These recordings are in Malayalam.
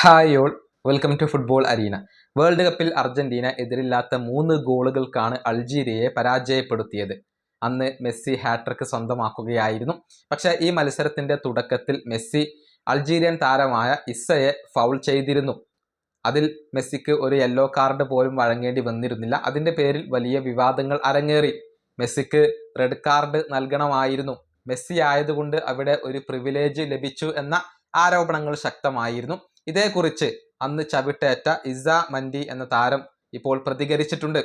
Hi all, welcome to football arena. World കപ്പിൽ അർജന്റീന എതിരില്ലാത്ത 3 ഗോളുകൾക്കാണ് അൾജീരിയയെ പരാജയപ്പെടുത്തിയത്. അന്ന് മെസ്സി ഹാട്രിക്ക് സ്വന്തമാക്കുകയായിരുന്നു. പക്ഷേ ഈ മത്സരത്തിന്റെ തുടക്കത്തിൽ മെസ്സി അൾജീരിയൻ താരമായ ഇസ്സയെ ഫൗൾ ചെയ്തിരുന്നു. അതിൽ മെസ്സിക്ക് ഒരു യെല്ലോ കാർഡ് പോലും വഴങ്ങേണ്ടി വന്നിരുന്നില്ല. അതിന്റെ പേരിൽ വലിയ വിവാദങ്ങൾ അരങ്ങേറി. മെസ്സിക്ക് റെഡ് കാർഡ് നൽകണമായിരുന്നു, മെസ്സി ആയതുകൊണ്ട് അവിടെ ഒരു പ്രിവിലേജ് ലഭിച്ചു എന്ന ആരോപണങ്ങൾ ശക്തമായിരുന്നു. ഇതേക്കുറിച്ച് അന്ന് ചവിട്ടേറ്റ ഇസ മൻഡി എന്ന താരം ഇപ്പോൾ പ്രതികരിച്ചിട്ടുണ്ട്.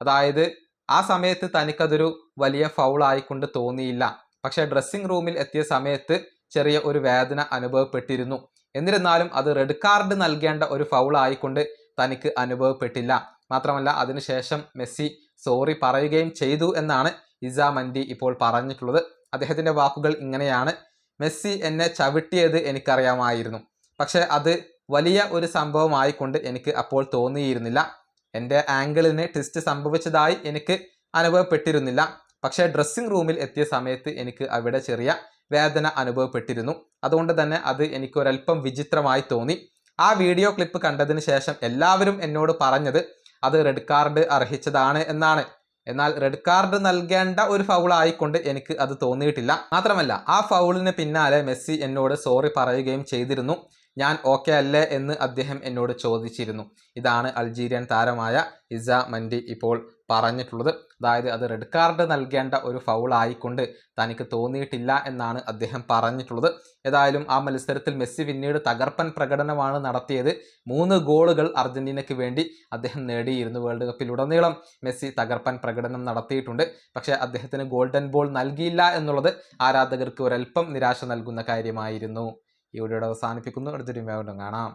അതായത് ആ സമയത്ത് തനിക്കതൊരു വലിയ ഫൗൾ ആയിക്കൊണ്ട് തോന്നിയില്ല, പക്ഷേ ഡ്രസ്സിംഗ് റൂമിൽ എത്തിയ സമയത്ത് ചെറിയ ഒരു വേദന അനുഭവപ്പെട്ടിരുന്നു. എന്നിരുന്നാലും അത് റെഡ് കാർഡ് നൽകേണ്ട ഒരു ഫൗൾ ആയിക്കൊണ്ട് തനിക്ക് അനുഭവപ്പെട്ടില്ല. മാത്രമല്ല അതിനുശേഷം മെസ്സി സോറി പറയുകയും ചെയ്തു എന്നാണ് ഇസ മൻഡി ഇപ്പോൾ പറഞ്ഞിട്ടുള്ളത്. അദ്ദേഹത്തിന്റെ വാക്കുകൾ ഇങ്ങനെയാണ്: മെസ്സി എന്നെ ചവിട്ടിയത് എനിക്കറിയാമായിരുന്നു, പക്ഷെ അത് വലിയ ഒരു സംഭവമായിക്കൊണ്ട് എനിക്ക് അപ്പോൾ തോന്നിയിരുന്നില്ല. എൻ്റെ ആംഗിളിന് ട്വിസ്റ്റ് സംഭവിച്ചതായി എനിക്ക് അനുഭവപ്പെട്ടിരുന്നില്ല. പക്ഷേ ഡ്രസ്സിംഗ് റൂമിൽ എത്തിയ സമയത്ത് എനിക്ക് അവിടെ ചെറിയ വേദന അനുഭവപ്പെട്ടിരുന്നു. അതുകൊണ്ട് തന്നെ അത് എനിക്കൊരൽപ്പം വിചിത്രമായി തോന്നി. ആ വീഡിയോ ക്ലിപ്പ് കണ്ടതിന് ശേഷം എല്ലാവരും എന്നോട് പറഞ്ഞത് അത് റെഡ് കാർഡ് അർഹിച്ചതാണ് എന്നാണ്. എന്നാൽ റെഡ് കാർഡ് നൽകേണ്ട ഒരു ഫൗൾ ആയിക്കൊണ്ട് എനിക്ക് അത് തോന്നിയിട്ടില്ല. മാത്രമല്ല ആ ഫൗളിന് പിന്നാലെ മെസ്സി എന്നോട് സോറി പറയുകയും ചെയ്തിരുന്നു. ഞാൻ ഓക്കെ അല്ലേ എന്ന് അദ്ദേഹം എന്നോട് ചോദിച്ചിരുന്നു. ഇതാണ് അൾജീരിയൻ താരമായ ഇസ മൻഡി ഇപ്പോൾ പറഞ്ഞിട്ടുള്ളത്. അതായത് അത് റെഡ് കാർഡ് നൽകേണ്ട ഒരു ഫൗൾ ആയിക്കൊണ്ട് തനിക്ക് തോന്നിയിട്ടില്ല എന്നാണ് അദ്ദേഹം പറഞ്ഞിട്ടുള്ളത്. ഏതായാലും ആ മത്സരത്തിൽ മെസ്സി പിന്നീട് തകർപ്പൻ പ്രകടനമാണ് നടത്തിയത്. 3 ഗോളുകൾ അർജന്റീനയ്ക്ക് വേണ്ടി അദ്ദേഹം നേടിയിരുന്നു. വേൾഡ് കപ്പിലുടനീളം മെസ്സി തകർപ്പൻ പ്രകടനം നടത്തിയിട്ടുണ്ട്. പക്ഷേ അദ്ദേഹത്തിന് ഗോൾഡൻ ബോൾ നൽകിയില്ല എന്നുള്ളത് ആരാധകർക്ക് ഒരൽപ്പം നിരാശ നൽകുന്ന കാര്യമായിരുന്നു. ഈ വീഡിയോ അവസാനിപ്പിക്കുന്നു. അടുത്തൊരു വീഡിയോ കാണാം.